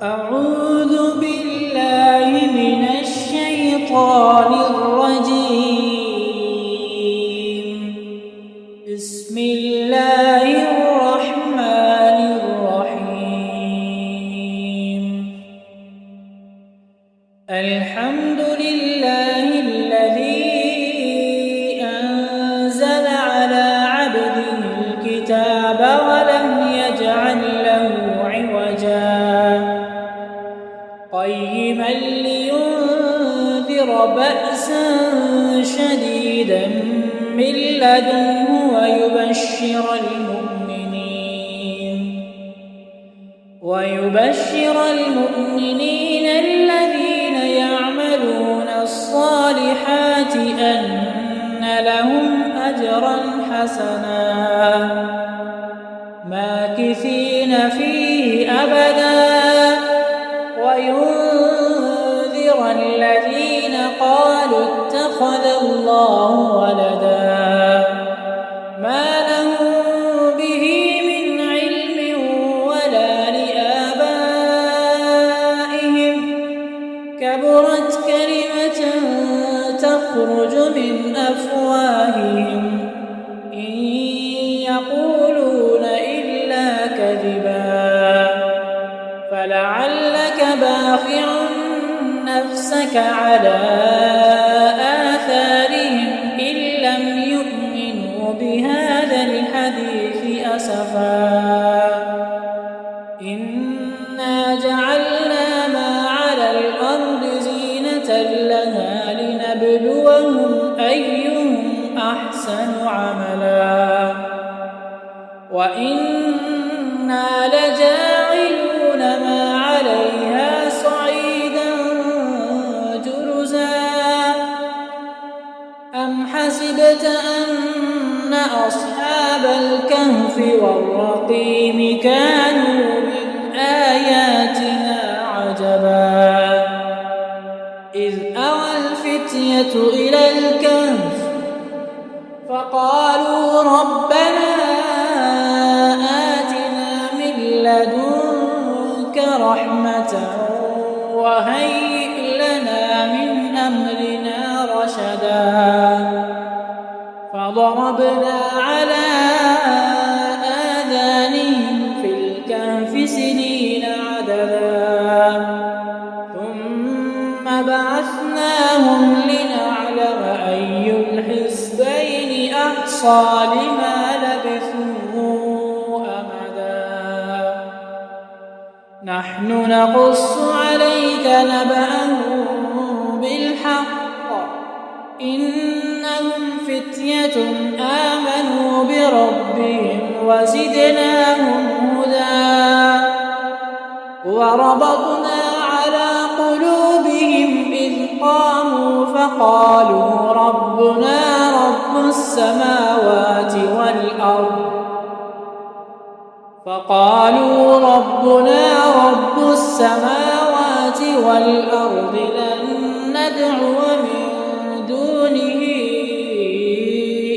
أعوذ بالله من الشيطان الرجيم. بسم الله الرحمن الرحيم. الحمد لله الذي أنزل على عبده الكتاب ولم يجعل له عوجا قيما لينذر بأسا شديدا من لدنه ويبشر المؤمنين الذين يعملون الصالحات أن لهم أجرا حسنا ماكثين فيه أبدا وينذر الذين قالوا اتخذ الله ولدا ما لهم به من علم ولا لآبائهم كبرت كلمة تخرج من أفواههم إن يقولون إلا كذبا فلعلك باخع نفسك على آثارهم إن لم يؤمنوا بهذا الحديث أسفا إنا جعلنا ما على الأرض زينة لها لنبلوهم أيهم أحسن عملا وإنا لجاعلون ما عليها صعيدا جرزا أم حسبت أن أصحاب الكهف والرقيم كانوا من آياتنا عجبا إذ أوى الفتية إلى الكهف فقالوا ربنا آتنا من لدنك رحمة وهيئ لنا من أمرنا رشدا فضربنا على آذانهم في الكهف سنين عددا ثم بعثناهم لنعلم أي الحزبين أحصى لما لبثوا أمدا نحن نقص عليك نبأهم بالحق إنهم فتية آمنوا بربهم وزدناهم هدى وربطنا على قلوبهم إذ قاموا فقالوا ربنا رب السماوات والأرض لن ندعو من دونه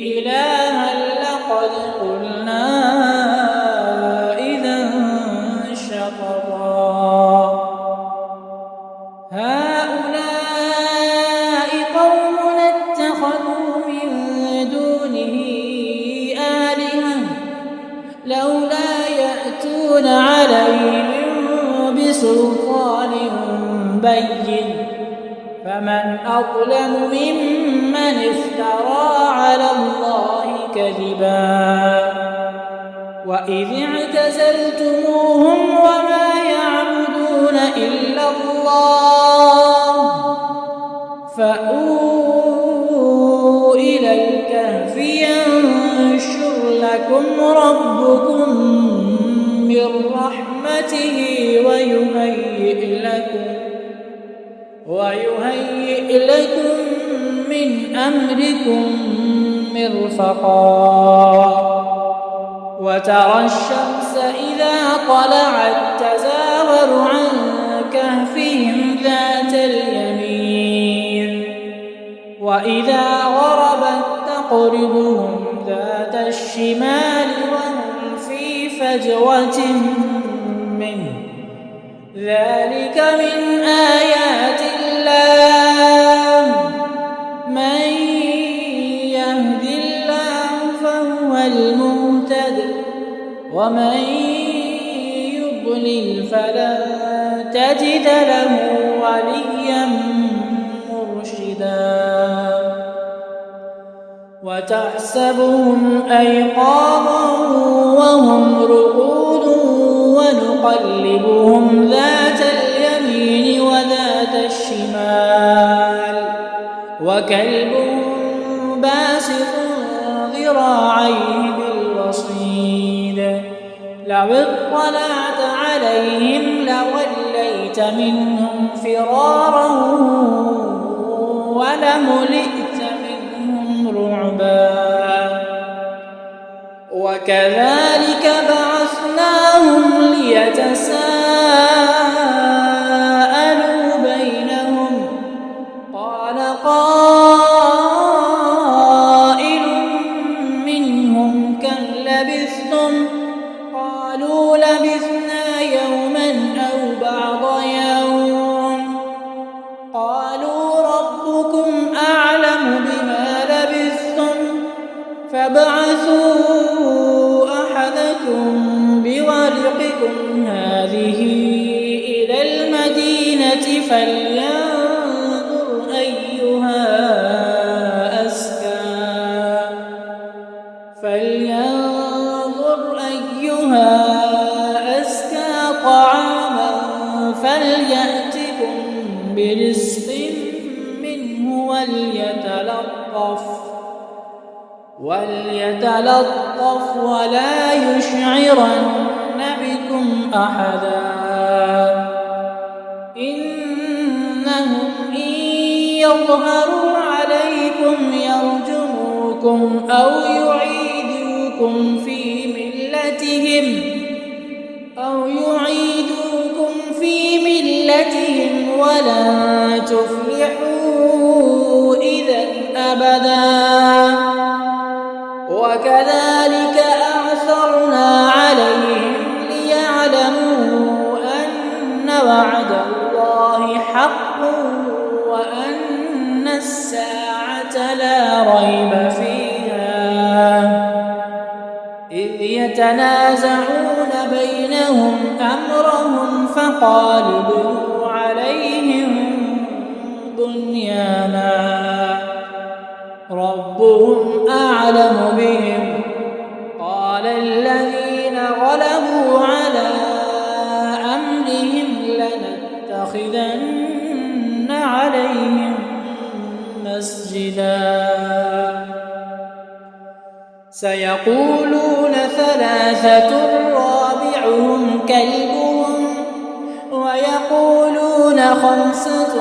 إلها لقد قلنا إذا شططا هؤلاء قومنا اتخذوا من دونه آلهة لولا يأتون عليهم بسلطان بين فمن أظلم ممن افترى على الله كذبا وإذ اعتزلتموهم وما يعبدون إلا الله فأووا إلى الكهف ينشر لكم ربكم من رحمته ويهيئ لكم من أمركم مرفقا وترى الشمس إذا طلعت تزاور عن كهفهم ذات اليمين وإذا غربت تقرضهم ذات الشمال وهم في فجوة منه ذلك من آيات الله من يهد الله فهو المهتد ومن يضلل فلن تجد له وليا مرشدا وتحسبهم أيقاظا وهم رقود ونقلبهم ذات اليمين وذات الشمال وكلبهم باسط ذراعيه بالوصيد لو اطلعت عليهم لوليت منهم فرارا ولملئت منهم رعبا وكذلك بعثناهم ليتساءلوا بينهم قال قائل منهم كم لبثتم قالوا لبثنا يوما أو بعض يوم قالوا ربكم أعلم بما لبثتم فابعثوا أحدكم بورقكم هذه إلى المدينة فلينظر أيها أزكى طعاما فليأتكم برزق منه وليتلطف ولا يشعرن بكم أحدا إنهم إن يظهروا عليكم يرجموكم أو يعيدوكم في ملتهم ولن تفلحوا إذا أبدا وكذلك أعثرنا عليهم ليعلموا أن وعد الله حق وأن الساعة لا ريب فيها إذ يتنازعون بينهم أمرهم فقالوا ابنوا عليهم بنيانا ربهم أعلم بهم قال الذين غلبوا على أمرهم لنتخذن عليهم مسجدا سيقولون ثلاثة رابعهم كلبهم ويقولون خمسة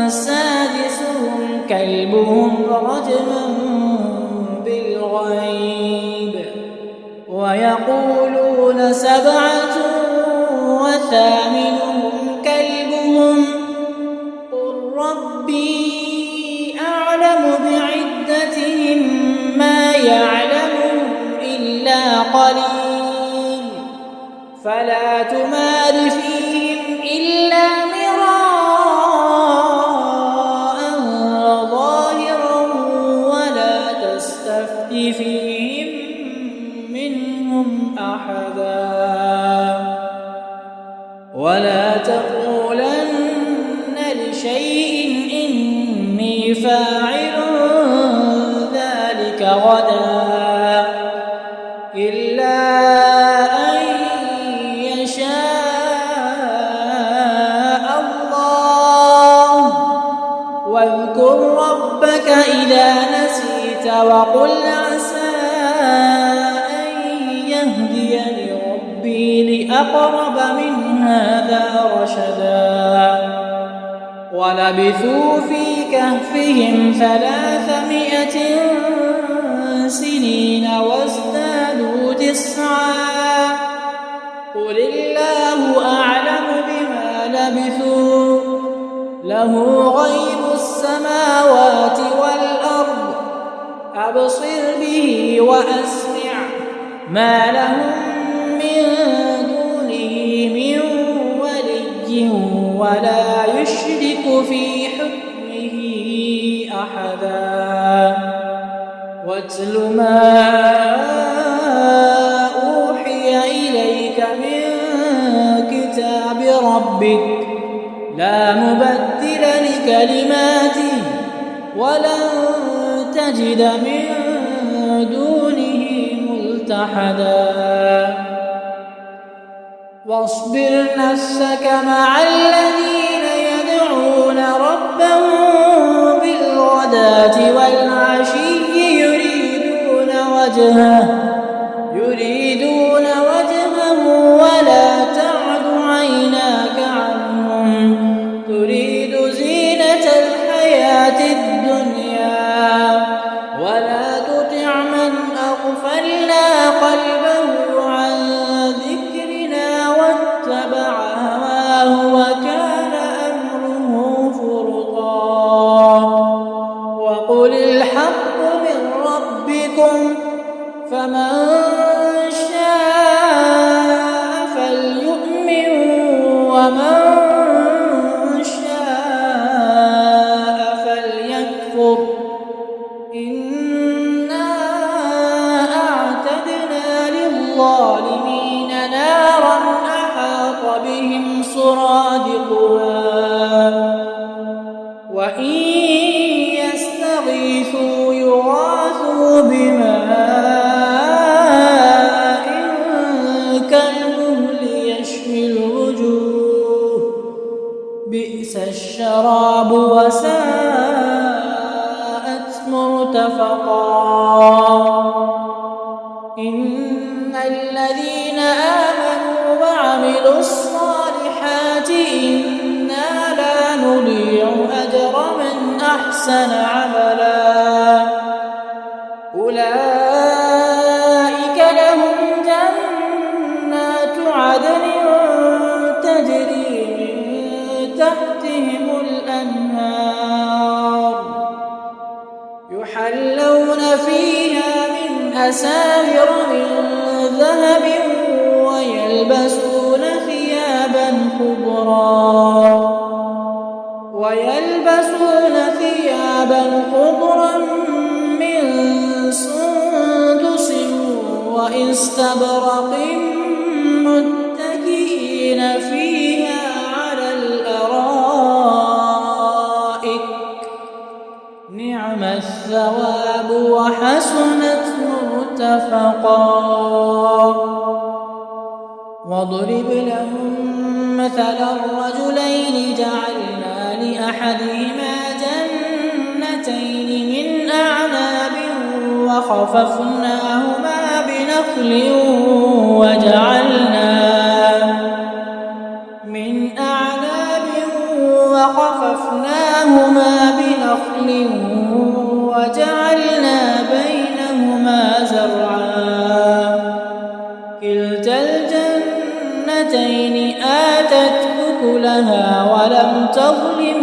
سادسهم كلبهم رجما بالغيب ويقولون سبعة وثامنهم كلبهم قل ربي أعلم بعدتهم ما يعلمهم إلا قليل فلا تمار فيهم إلا مراء ظاهرا ولا تستفت فيهم منهم أحدا ولا تقولن لشيء إني فاعل ذلك غدا إلا أن يشاء الله واذكر ربك إذا نسيت وقل عسى أن يهديني ربي لأقرب من هذا رشدا ولبثوا في كهفهم 300 سنين وازدادوا 9 قل الله أعلم بما لبثوا له غيب السماوات والأرض أبصر به وأسمع ما لهم من دونه من ولي ولا يشرك في حكمه أحدا. واتل ما أوحي إليك من كتاب ربك لا مبدل لكلماته ولن تجد من دونه ملتحدا. واصبر نفسك مع الذين يدعون ربهم بالغداة والعشي يريدون وجهه ولا تعد عيناك عنهم تريد زينة الحياة الدنيا ولا تطع من أغفلنا قلبه عن ذكرنا واتبع هواه وكان أمره فرطا. وقل الحق من ربكم فمن شاء فليؤمن ومن شاء فليكفر إنا أعتدنا للظالمين نارا أحاط بهم سرادقها وإن يستغيثوا يغاثوا بماء كالمهل يشوي الوجوه بئس الشراب وساءت مرتفقا. إن الذين آمنوا وعملوا الصالحات إنا لا نضيع أجر من أحسن عملا. أولئك لهم جنات عدن تجري من تحتهم الأنهار يحلون فيها من أساور من ذهب ويلبسون ثيابا خضرا من سندس واستبرق متكئين فيها على الأرائك نعم الثواب وحسنت مرتفقا. واضرب لهم مثلا الرجلين جعلنا لأحدهما جنتين من أعناب وحففناهما بنخل وجعلنا بينهما زرعا كلتا الجنتين آتت أكلها ولم تظلم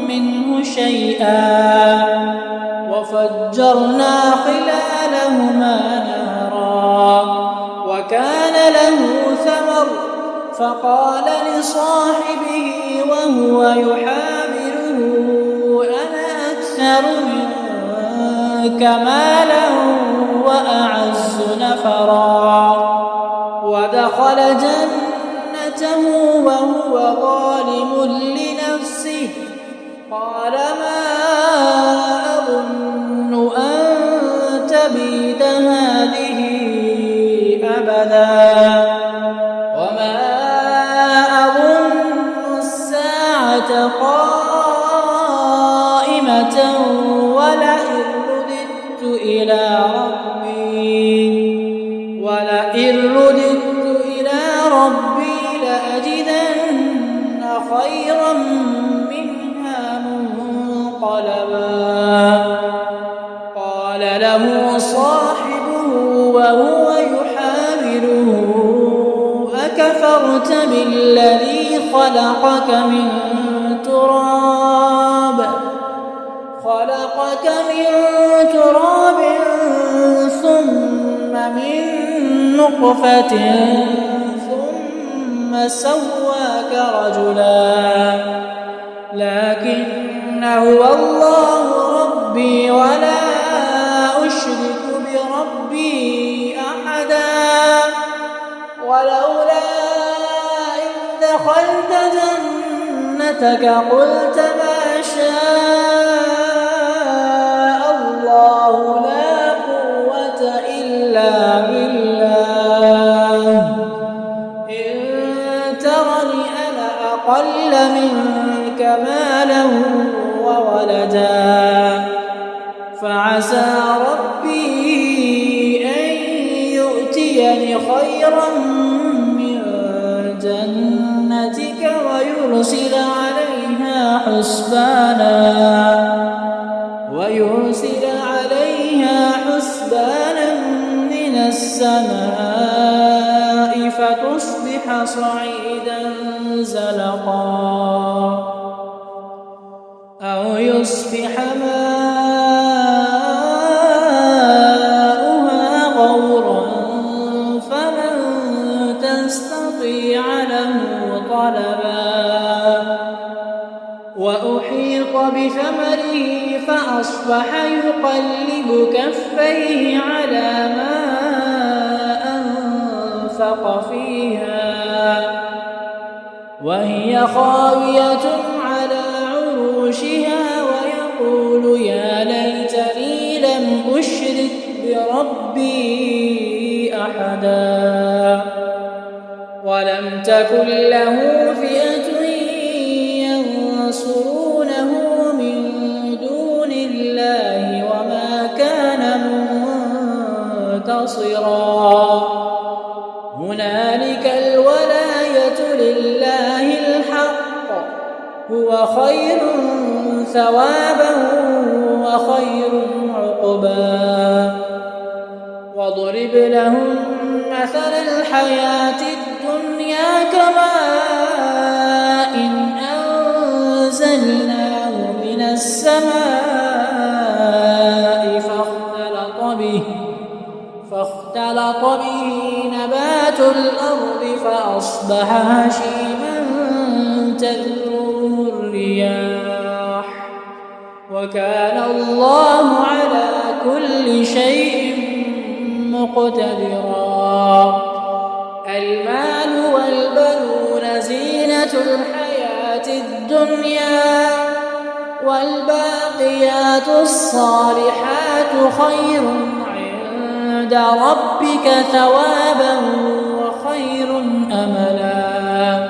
منه شيئا وفجرنا خلالهما نهرا وكان له ثمر فقال لصاحبه وهو يحاوره أنا أكثر منك مالا وأعز نفرا ودخل جنته وهو ظالم لنفسه قال ما أظن أن تبيد هذه أبدا وما أظن الساعة قائمة ولئن رددت إلى ربي لأجدن خيرا منها منقلبا قال له صاحبه وهو يحاوره أكفرت بالذي خلقك من تراب ثم من نطفة ثم ثم سواك رجلا لكن هو الله ربي ولا أشرك بربي أحدا ولولا إذ دخلت جنتك قلت ما شاء الله لا قوة إلا بالله إن ترني أنا أقل منك مالا وولدا فعسى ربي أن يؤتيني خيرا من جنتك ويرسل عليها حسبانا من السماء فتصبح صعيدا زلقا أو يصبح ماؤها غورا فلن تستطيع له طلبا وأحيط بثمره فأصبح يقلب كفيه على ما أنفق فيها وهي خاوية على عروشها ويقول يا ليتني لم أشرك بربي أحدا ولم تكن له فئة ينصرونه من دون الله وما كان منتصرا هنالك الولاية لله الحق هو خير ثوابا وخير عقبا واضرب لهم مثل الحياة الدنيا كماء أنزلناه من السماء فاختلط به نبات الأرض فأصبح هشيما تذروه الرياح وكان الله على كل شيء مقتدرا المال والبنون زينة الحياة الدنيا والباقيات الصالحات خير عند ربك ثوابا وخير أملا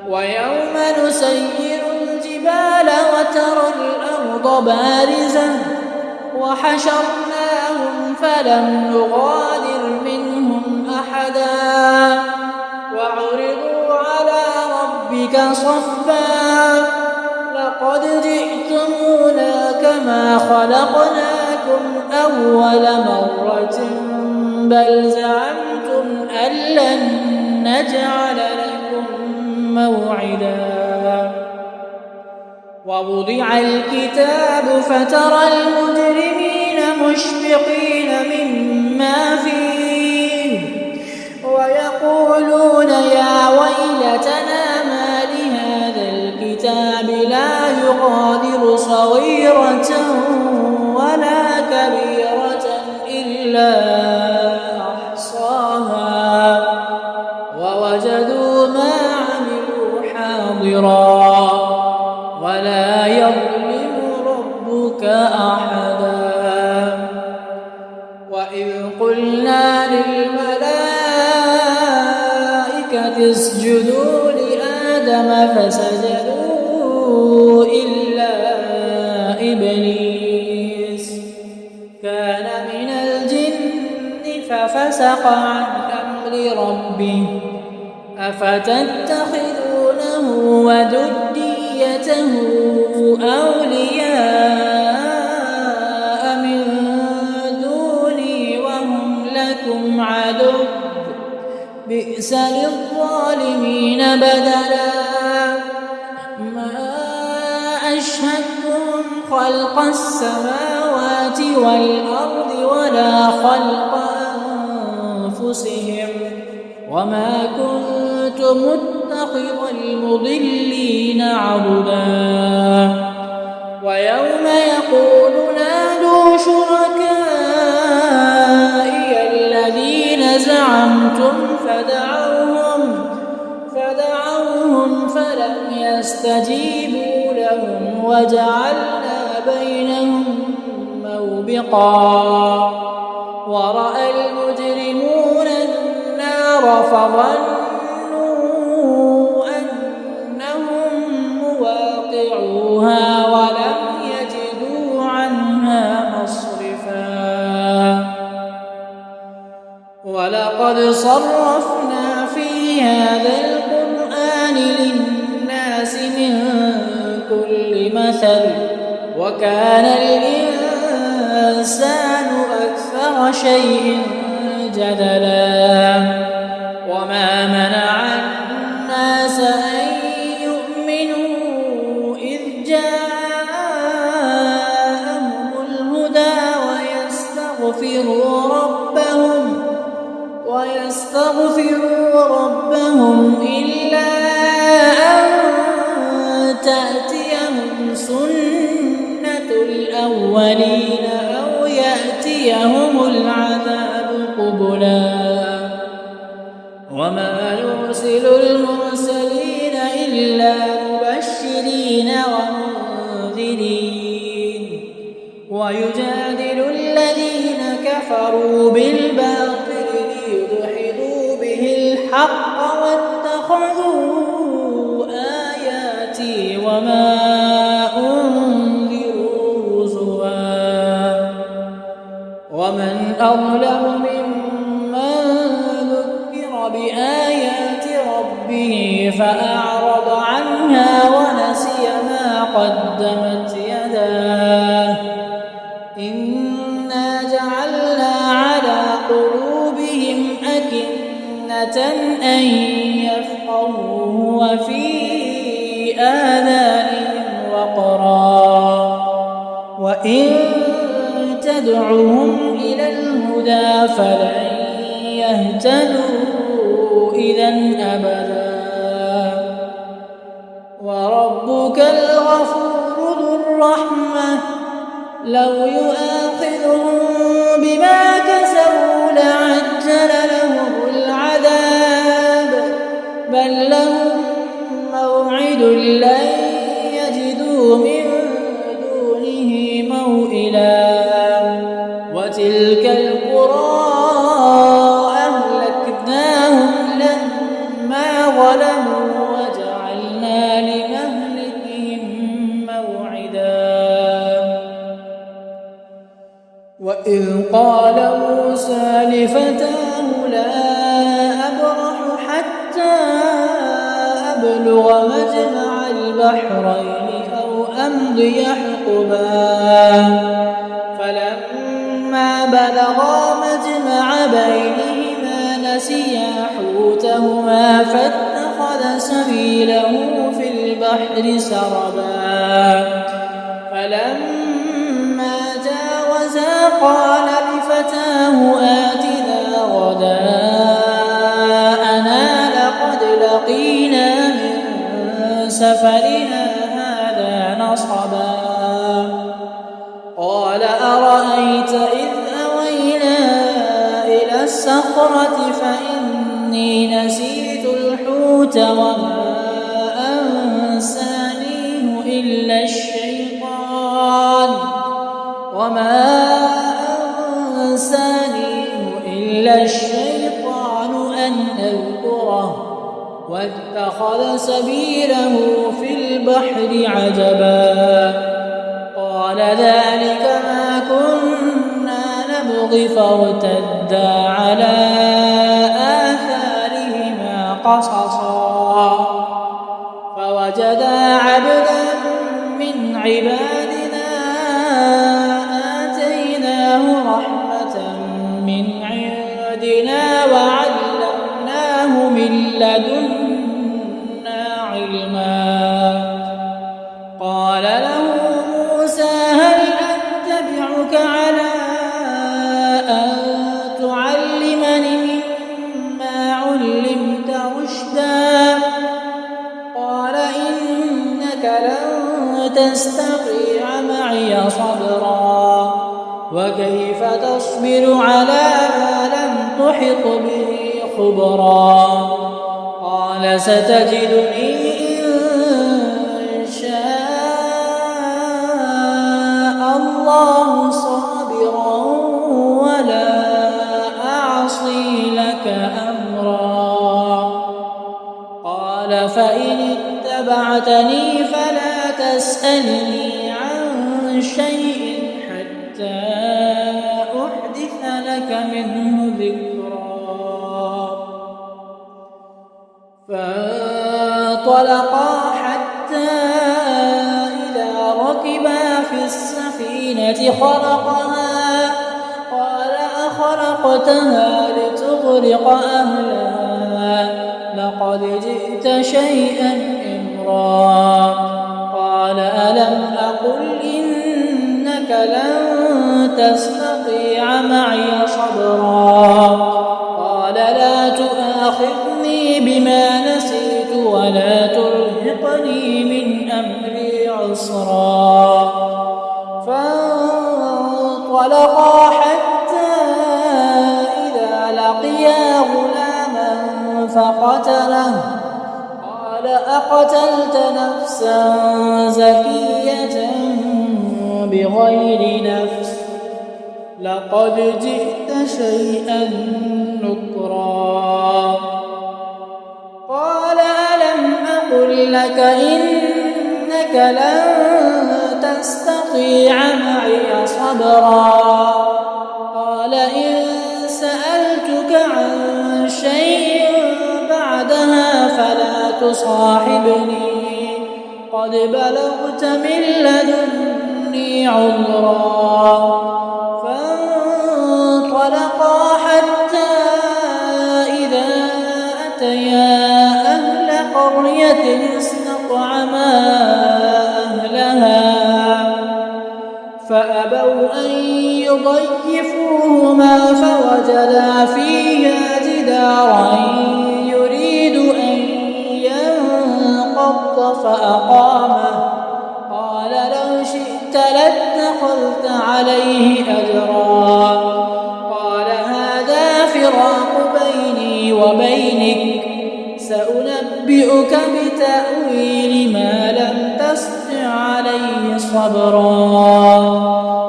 ويوم نسير الجبال وترى الأرض بارزة وحشرناهم فلم نغادر منهم أحدا وعرضوا على ربك صفا لقد جئتمونا كما خلقناكم أول مرة بل زعمتم أن لن نجعل لكم موعدا ووضع الكتاب فترى المجرمين مشفقين مما فيه ويقولون يا ويلتنا ما لهذا الكتاب لا يغادر صغيرة ولا كبيرة إلا أحصاها ووجدوا ما عملوا حاضرا ولا يظلم ربك أحدا وإذ قلنا للملائكة اسجدوا لآدم فسجدوا إلا إبليس كان من الجن ففسق عن أمر ربه أفتتخذونه وذريته أولياء من دوني وهم لكم عدو بئس للظالمين بدلا ما أشهدتهم خلق السماوات والأرض ولا خلق أنفسهم وما كنت متخذ المضلين عضدا ويوم يقول نادوا شركائي الذين زعمتم فدعوهم فلم يستجيبوا لهم وجعلنا بينهم موبقا ورأى المجرمون النار فظنوا أنهم مواقعوها ولم يجدوا عنها مصرفا ولقد صرفنا في هذا القرآن للناس من كل مثل وكان الإنسان أكثر شيء جدلا وما منع الناس أن يؤمنوا إذ جاءهم الهدى ويستغفروا ربهم إلا أن تأتيهم سنة الأولين أو يأتيهم العذاب قبلا وما نرسل المرسلين إلا مبشرين ومنذرين ويجادل الذين كفروا بالباطل ليدحضوا به الحق واتخذوا آياتي وما أنذروا هزوا ومن أظلم ممن ذكر بآيات ربه فأعرض عنها ونسي ما قدمت يداه إنا جعلنا على قلوبهم أكنة أن يفقهوه وفي آذانهم وقرا وإن تدعوهم إلى الهدى فلن يهتدوا إذا أبدا وربك الغفور ذو الرحمة لو يؤاخذهم بما كسبوا لعجل لهم العذاب بل لهم موعد لن يجدوا من دونه موئلا وتلك القرى أهلكناهم لما ظلموا وجعلنا لمهلكهم موعدا وإذ قال موسى لفتاه لا أبرح حتى أبلغ مجمع البحرين أو أمضي حقبا فلما بلغا مجمع بينهما نسيا حوتهما فاتخذ سبيله في البحر سربا فلما جاوزا قال لفتاه آتنا غداءنا لقد لقينا من سفرنا هذا نصبا قال أرأيت إذ أوينا إلى الصخرة فإني نسيت الحوت وما أنسانيه إلا الشيطان أن أذكره واتخذ سبيله في البحر عجبا قال ذلك ما كنا نبغي فارتدا على آثارهما قصصا فوجدا عبدا من عبادنا آتيناه رحمة من عندنا وعلمناه من لدنا علما قال له موسى هل أتبعك على أن تعلمني مما علمت رشدا إنك لن تستطيع معي صبرا وكيف تصبر على ما لم تحط به خبرا قال ستجدني إن شاء الله صابرا ولا أعصي لك أمرا قال فإن اتبعتني فلا تسألني عن شيء حتى أحدث لك منه ذكرا فانطلقا حتى إذا ركبا في السفينة خرقها قال أخرقتها لتغرق أهلها لقد جئت شيئا إمرا قال ألم أقل إنك لن تستطيع معي صبرا قال لا تؤاخذني بما نسيت ولا ترهقني من أمري عسرا فانطلقا حتى إذا لقيا غلاما فقتله قال أقتلت نفسا زكية بغير نفس لقد جئت شيئا نكرا قال ألم أقل لك إنك لن تستطيع معي صبرا قال إن سألتك عن شيء بعدها فلا تصاحبني قد بلغت من لدني عذرا فانطلقا حتى إذا أتيا أهل قرية استطعما أهلها فأبوا أن يضيفوهما فوجدا فيها جدارا يريد أن ينقض فأقامه قال لو شئت لاتخذت عليه أجرا قال هذا فراق بيني وبينك سأنبئك بتأويل ما لم تستطع عليه صبرا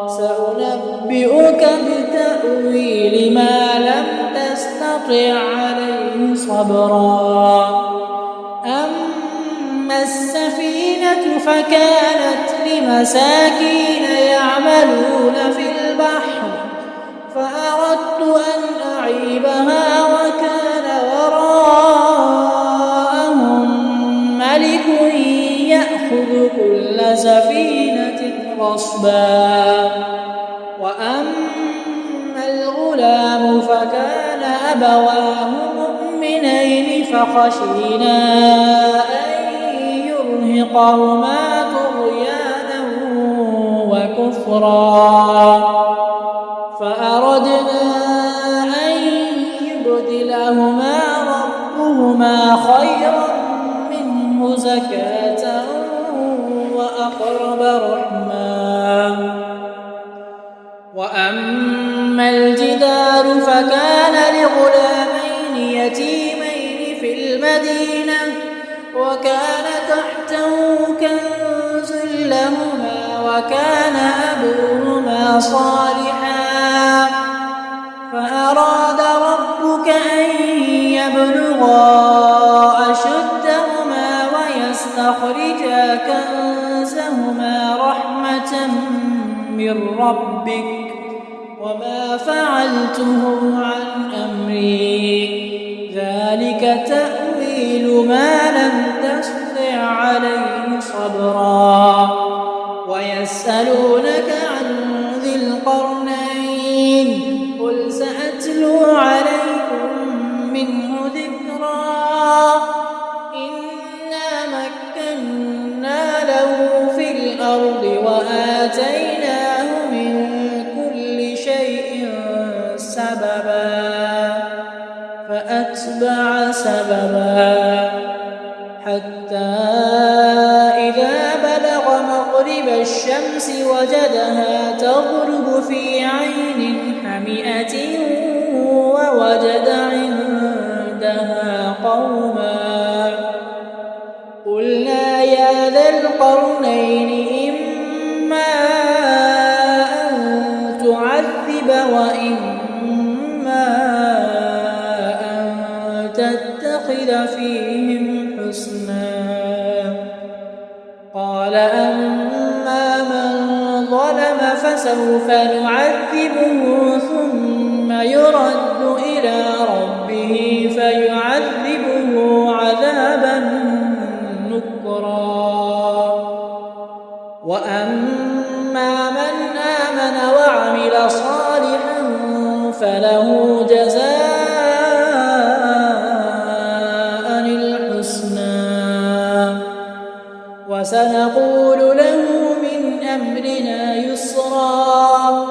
سأنبئك بتأويل ما لم تستطع عليه صبرا أما السفينة فكانت لمساكين يعملون في البحر فأردت أن أعيبها وكان وراءهم ملك يأخذ كل سفينة غصبا وأما الغلام فكان أبواه مؤمنين فخشينا أن يرهقهما طغيانا وكفرا فأردنا أن يبدلهما ربهما خيرا منه زكاة وأقرب رحما وأما الجدار فكان لغلامين يتيمين في المدينة وكان تحته كنز لهما وكان أبوهما صالحا فأراد ربك أن يبلغا أشدهما ويستخرجا كنزهما رحمة من ربك وما فعلته عن أمري ذلك تأويل ما لم تستطع عليه صبرا ويسألونك عن ذي القرنين قل سأتلو عليكم منه ذكرا إنا مكنا له في الأرض وآتيناه من كل شيء سببا فأتبع سببا حتى إذا مغرب الشمس وجدها تغرب في عين حمئة ووجد عندها قوما قلنا يا ذا القرنين إما أن تعذب وإما أن تتخذ فيهم حسنا قال أما من ظلم فسوف نعذبه ثم يرد إلى ربه فيعذبه عذابا نكرا وأما من آمن وعمل صالحا فله جزاء الحسنى وسنقول له من أمرنا يسرا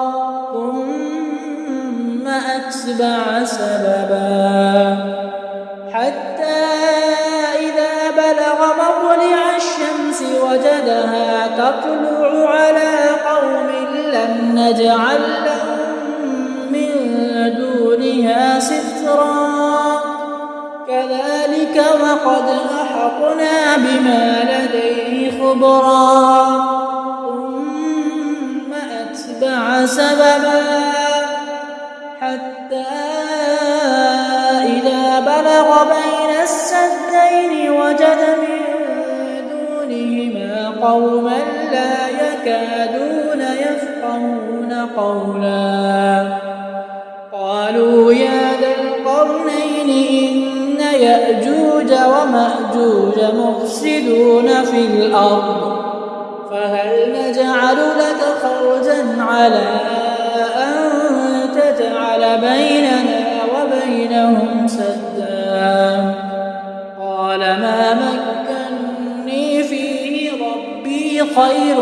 ثم أتبع سببا حتى إذا بلغ مطلع الشمس وجدها تطلع على قوم لم نجعل لهم من دونها سترا كذلك وقد أحطنا بما لديه خبرا ثم أتبع سببا حتى إذا بلغ بين السدين وجد من دونهما قوما لا يكادون يفقهون قولا قالوا يا ذا القرنين إن يأجوج ومأجوج مفسدون في الأرض فهل نجعل لك خرجا على أن تجعل بيننا وبينهم سدا قال ما مكني فيه ربي خير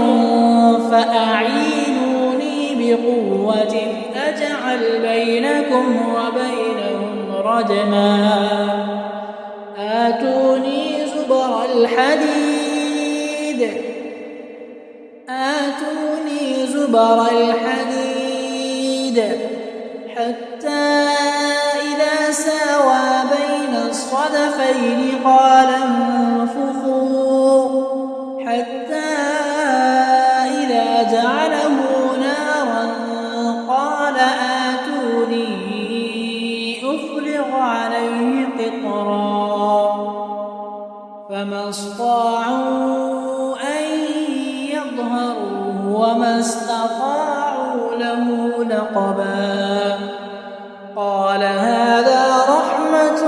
فأعينوني بقوة أجعل بينكم وبينهم ردما آتوني زبر الحديد حتى إذا ساوى بين الصدفين قال انفخوا حتى إذا جعله نارا قال آتوني أفرغ عليه قطرا فما استطاعوا أن يظهروه وما استطاعوا له نقبا قال هذا رحمة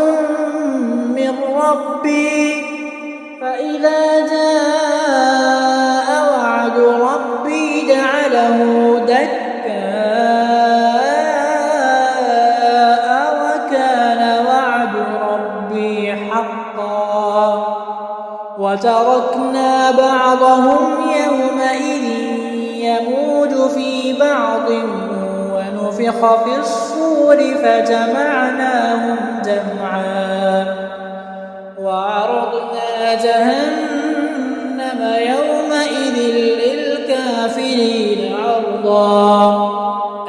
من ربي فإذا جاء وعد ربي جعله دكاء وكان وعد ربي حقا وتركنا بعضهم يومئذ يموج في بعض ونفخ في الصور فجمعناهم جمعا وعرضنا جهنم يومئذ للكافرين عرضا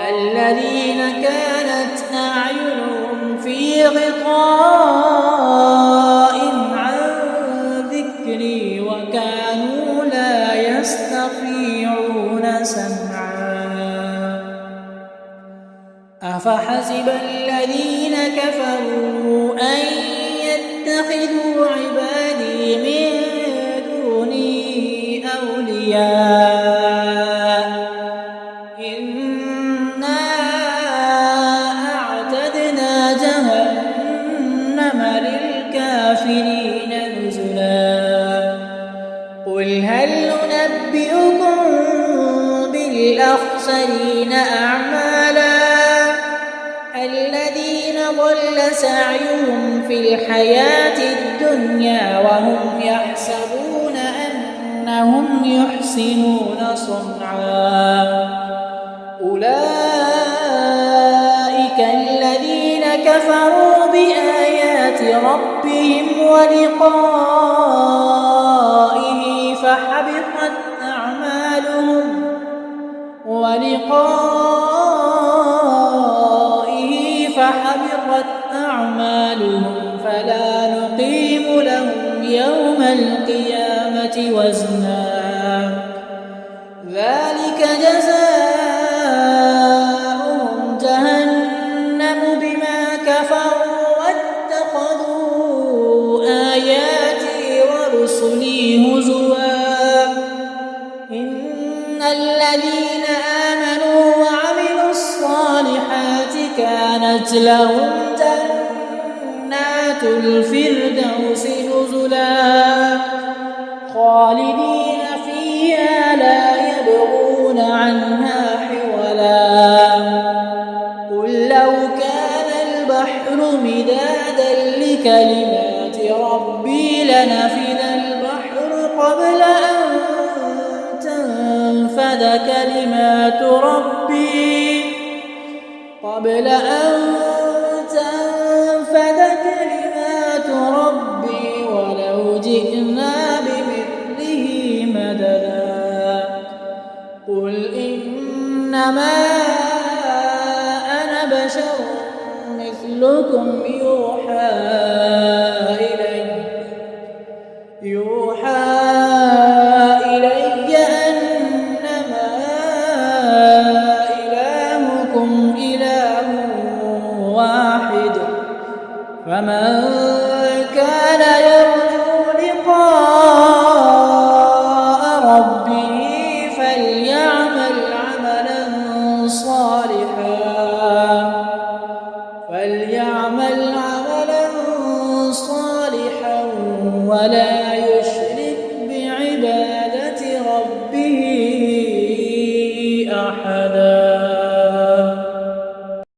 الذين كانت أعينهم في غطاء عن ذكري وكانوا لا يستطيعون سمعا أفحسب الذين كفروا أن يتخذوا عبادي من دوني أولياء إنا أعتدنا جهنم للكافرين نزلا قل هل ننبئكم بالأخسرين أعمالا الذين ضل سعيهم في الحياة الدنيا وهم يحسبون أنهم يحسنون صنعا أولئك الذين كفروا بآيات ربهم ولقائه فحبطت أعمالهم لقائه فحبطت أعمالهم فلا نقيم لهم يوم القيامة وزنا ذلك جزاؤهم جهنم بما كفروا واتخذوا آياتي ورسلي هزوا إن الذين آمنوا وعملوا الصالحات كانت لهم جنات الفردوس نزلا خالدين فيها لا يبغون عنها حولا قل لو كان البحر مدادا لكلمات ربي لنفد البحر قبل أن تنفد كلمات ربي ولو جئنا بمثله مددا قل إنما أنا بشر مثلكم يوحى